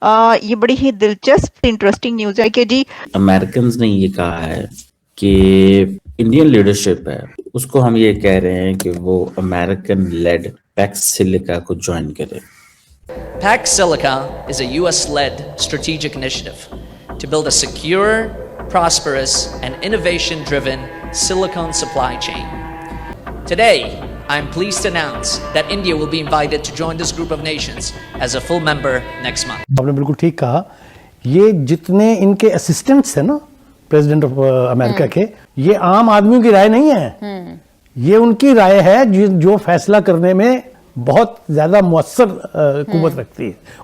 ये बड़ी ही दिलचस्प इंटरेस्टिंग न्यूज़ है कि जी अमेरिकन ने ये कहा है कि इंडियन लीडरशिप है उसको हम ये कह रहे हैं कि वो अमेरिकन लेड पैक्स सिलिका को ज्वाइन करे। Pax Silica is a US led strategic initiative to build a secure, prosperous, and innovation driven silicon supply chain. Today, I am pleased to announce that India will be invited to join this group of nations as a full member next month. आपने बिल्कुल ठीक कहा। ये जितने इनके assistants हैं ना president of America के, ये आम आदमियों की राय नहीं है। ये उनकी राय है जो फैसला करने में बहुत ज्यादा मुअस्सर कुव्वत रखती है।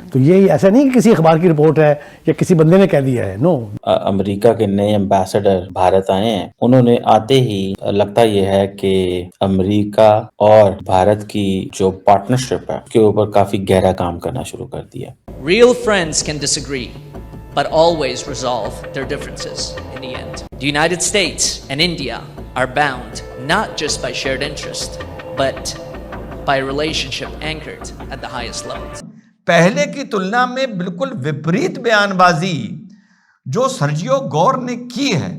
तो ये ऐसा नहीं कि किसी अखबार की रिपोर्ट है या किसी बंदे ने कह दिया है। नो, अमेरिका के नए एम्बेसडर भारत आए हैं। उन्होंने आते ही लगता ये है कि अमेरिका और भारत की जो पार्टनरशिप है उसके ऊपर काफी गहरा काम करना शुरू कर दिया। Real friends can disagree, but always resolve their differences in the end. The United States and India are bound not just by shared interest, but by a relationship anchored at the highest levels. पहले की तुलना में बिल्कुल विपरीत बयानबाजी जो Sergio Gor ने की है।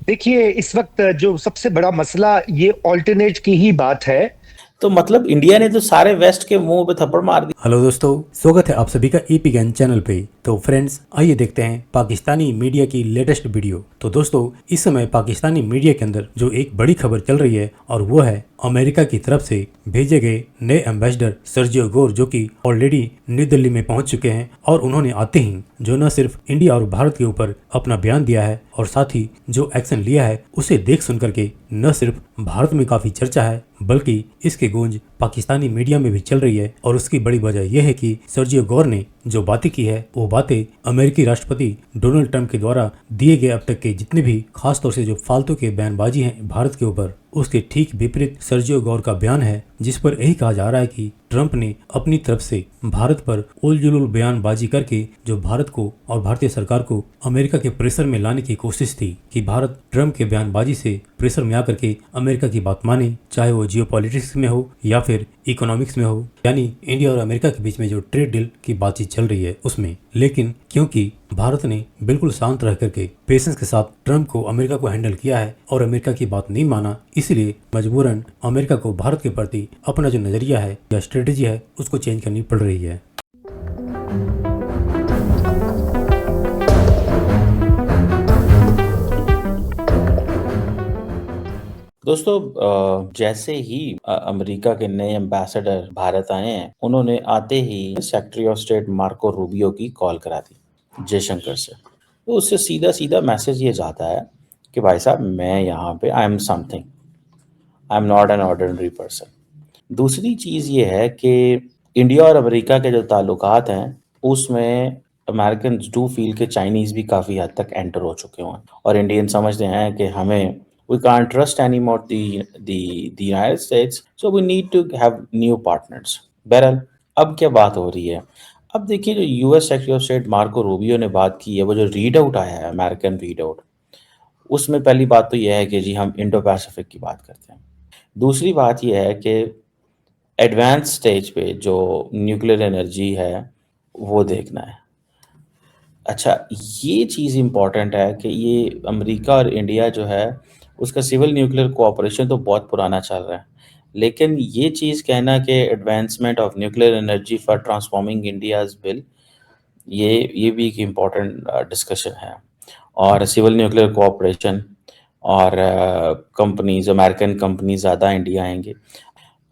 देखिए, इस वक्त जो सबसे बड़ा मसला ये ऑल्टरनेट की ही बात है। तो मतलब इंडिया ने तो सारे वेस्ट के मुंह पे थप्पड़ मार दिया। हेलो दोस्तों, स्वागत है आप सभी का ईपी ज्ञान चैनल पे। तो फ्रेंड्स, आइए देखते हैं पाकिस्तानी मीडिया की लेटेस्ट वीडियो। तो दोस्तों, इस समय पाकिस्तानी मीडिया के अंदर जो एक बड़ी खबर चल रही है और वो है अमेरिका की तरफ से भेजे गए नए एम्बेसडर सर्जियो गोर, जो कि ऑलरेडी न्यू दिल्ली में पहुंच चुके हैं। और उन्होंने आते ही जो न सिर्फ इंडिया और भारत के ऊपर अपना बयान दिया है और साथ ही जो एक्शन लिया है उसे देख सुन करके न सिर्फ भारत में काफी चर्चा है बल्कि इसके गूंज पाकिस्तानी मीडिया में भी चल रही है। और उसकी बड़ी वजह यह है कि सर्जियो गोर ने जो बातें की है वो बातें अमेरिकी राष्ट्रपति डोनाल्ड ट्रंप के द्वारा दिए गए अब तक के जितने भी खासतौर से जो फालतू के बयानबाजी हैं भारत के ऊपर, उसके ठीक विपरीत सर्जियो गोर का बयान है, जिस पर यही कहा जा रहा है कि ट्रंप ने अपनी तरफ से भारत पर उलझुल बयानबाजी करके जो भारत को और भारतीय सरकार को अमेरिका के प्रेशर में लाने की कोशिश थी कि भारत ट्रंप के बयानबाजी से प्रेशर में आकर के अमेरिका की बात माने, चाहे वो जियोपॉलिटिक्स में हो या फिर इकोनॉमिक्स में हो, यानी इंडिया और अमेरिका के बीच में जो ट्रेड डील की बातचीत चल रही है उसमें। लेकिन क्योंकि भारत ने बिल्कुल शांत रह करके पेशेंस के साथ ट्रंप को अमेरिका को हैंडल किया है और अमेरिका की बात नहीं माना, इसलिए मजबूरन अमेरिका को भारत के प्रति अपना जो नजरिया है या स्ट्रेटेजी है उसको चेंज करनी पड़ रही है। दोस्तों, जैसे ही अमेरिका के नए एम्बेसडर भारत आए हैं, उन्होंने आते ही secretary of state Marco Rubio की कॉल करा दी जयशंकर से। तो उससे सीधा सीधा मैसेज ये जाता है कि भाई साहब, मैं यहाँ पे I am something, I am not an ordinary person. दूसरी चीज़ ये है कि इंडिया और अमेरिका के जो ताल्लुकात हैं उसमें अमेरिकन डू फील के चाइनीज़ भी काफ़ी हद तक एंटर हो चुके हैं और इंडियन समझते हैं कि हमें we can't trust anymore the United States, so we need to have new partners. बहरहाल अब क्या बात हो रही है? अब देखिए, जो US secretary of state Marco Rubio ने बात की है, वो जो रीड आउट आया है अमेरिकन रीड आउट, उसमें पहली बात तो यह है कि जी हम इंडो पैसिफिक की बात करते हैं। दूसरी बात यह है कि एडवांस स्टेज पे जो न्यूक्लियर एनर्जी है वो देखना है। अच्छा, ये चीज़ इम्पॉर्टेंट है कि ये अमेरिका और इंडिया जो है उसका सिविल न्यूक्लियर कोऑपरेशन तो बहुत पुराना चल रहा है, लेकिन ये चीज़ कहना कि advancement of nuclear energy for transforming India's bill, ये भी एक इम्पॉर्टेंट डिस्कशन है। और सिविल न्यूक्लियर कोऑपरेशन और कंपनीज, अमेरिकन कंपनीज ज़्यादा इंडिया आएंगे।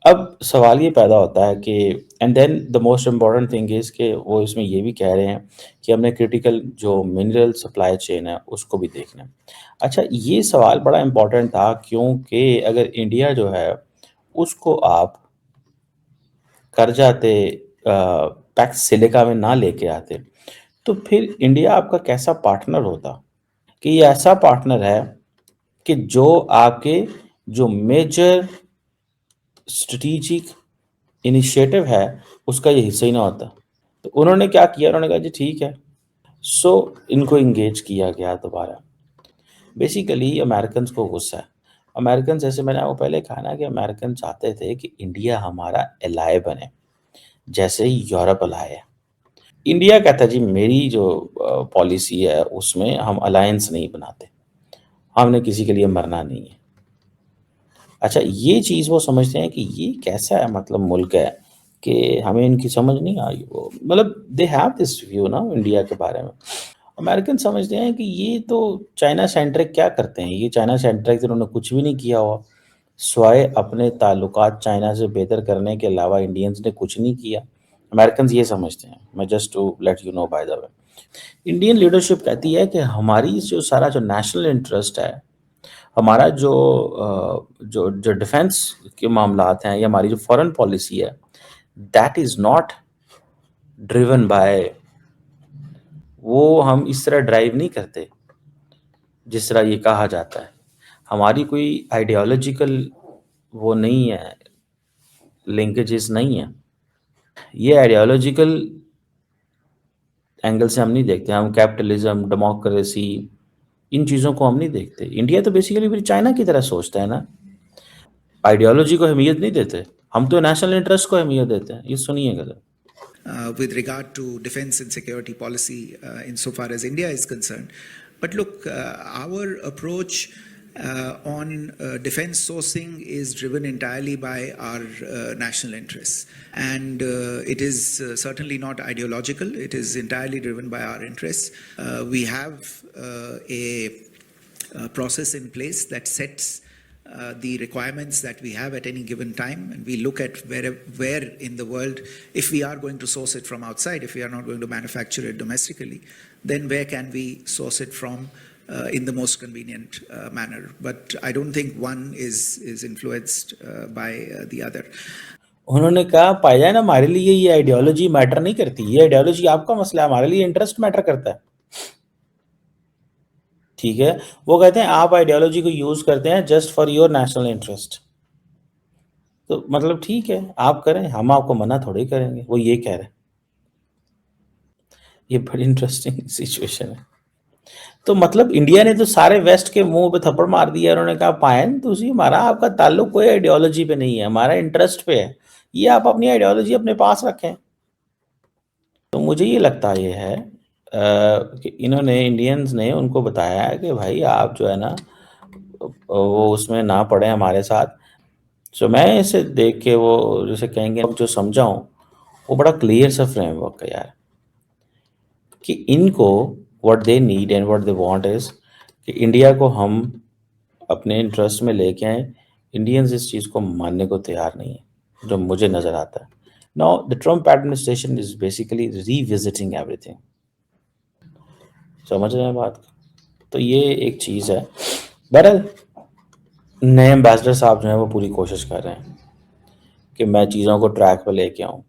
अब सवाल ये पैदा होता है कि and then the most important thing is कि वो इसमें ये भी कह रहे हैं कि हमने क्रिटिकल जो मिनरल सप्लाई चेन है उसको भी देखना है। अच्छा, ये सवाल बड़ा इम्पॉर्टेंट था क्योंकि अगर इंडिया जो है उसको आप कर जाते, पैक्स सिलिका में ना लेके आते, तो फिर इंडिया आपका कैसा पार्टनर होता? कि ये ऐसा पार्टनर है कि जो आपके जो मेजर स्ट्रेटेजिक इनिशिएटिव है उसका ये हिस्सा ही ना होता। तो उन्होंने क्या किया, उन्होंने कहा जी ठीक है, सो इनको इंगेज किया गया दोबारा। बेसिकली अमेरिकन को गुस्सा है। अमेरिकन, जैसे मैंने आपको पहले कहा ना कि अमेरिकन चाहते थे कि इंडिया हमारा एलाय बने, जैसे ही यूरोप एलाय है। इंडिया कहता है जी मेरी जो पॉलिसी है उसमें हम अलायंस नहीं बनाते, हमने किसी के लिए मरना नहीं है। अच्छा, ये चीज़ वो समझते हैं कि ये कैसा है मतलब मुल्क है कि हमें इनकी समझ नहीं आई। वो मतलब दे हैव दिस व्यू ना इंडिया के बारे में। अमेरिकन समझते हैं कि ये तो चाइना सेंट्रिक क्या करते हैं, ये चाइना सेंट्रिक तो इन्होंने कुछ भी नहीं किया हुआ, स्वाय अपने ताल्लुकात चाइना से बेहतर करने के अलावा इंडियंस ने कुछ नहीं किया। अमेरिकन ये समझते हैं। मैं just to let you know by the way, Indian leadership कहती है कि हमारी जो सारा जो नेशनल इंटरेस्ट है, हमारा जो जो डिफेंस के मामलात हैं या हमारी जो फॉरेन पॉलिसी है, that is not driven by, वो हम इस तरह ड्राइव नहीं करते जिस तरह ये कहा जाता है। हमारी कोई आइडियोलॉजिकल वो नहीं है, लिंकेजेस नहीं है। ये आइडियोलॉजिकल एंगल से हम नहीं देखते। हम कैपिटलिज्म, डेमोक्रेसी, इन चीज़ों को हम नहीं देखते। इंडिया तो बेसिकली फिर चाइना की तरह सोचता है ना, आइडियोलॉजी को अहमियत नहीं देते, हम तो नेशनल इंटरेस्ट को अहमियत देते हैं। ये सुनिएगा जरा। with regard to defense and security policy insofar as India is concerned. But look, our approach on defense sourcing is driven entirely by our national interests. And it is certainly not ideological, it is entirely driven by our interests. We have a process in place that sets the requirements that we have at any given time, and we look at where in the world, if we are going to source it from outside, if we are not going to manufacture it domestically, then where can we source it from in the most convenient manner. But I don't think one is influenced by the other. उन्होंने कहा पाया जाए ना, हमारे लिए ये ideology matter नहीं करती, ये आइडियोलॉजी आपका मसला है, हमारे लिए इंटरेस्ट मैटर करता है। ठीक है, वो कहते हैं आप आइडियोलॉजी को यूज करते हैं just for your national interest. तो मतलब ठीक है, आप करें, हम आपको मना थोड़ी करेंगे। वो ये कह रहे हैं। ये बड़ी इंटरेस्टिंग सिचुएशन है। तो मतलब इंडिया ने तो सारे वेस्ट के मुंह पे थप्पड़ मार दिया। उन्होंने कहा पायन तुसी, हमारा आपका ताल्लुक कोई आइडियोलॉजी पे नहीं है, हमारा इंटरेस्ट पे है, ये आप अपनी आइडियोलॉजी अपने पास रखें। तो मुझे ये लगता ये है कि इन्होंने इंडियंस ने उनको बताया है कि भाई आप जो है ना वो उसमें ना पड़े हमारे साथ। सो मैं इसे देख के वो जैसे कहेंगे अब जो समझाऊं, वो बड़ा क्लियर सा फ्रेमवर्क है यार, कि इनको what they need and what they want is कि इंडिया को हम अपने इंटरेस्ट में लेके आए। इंडियंस इस चीज़ को मानने को तैयार नहीं है, जो मुझे नज़र आता है। Now the Trump administration is basically revisiting everything. समझ रहे हैं बात? तो ये एक चीज़ है। बहरहाल नए एम्बेसडर साहब जो हैं वो पूरी कोशिश कर रहे हैं कि मैं चीज़ों को ट्रैक पर लेके आऊँ।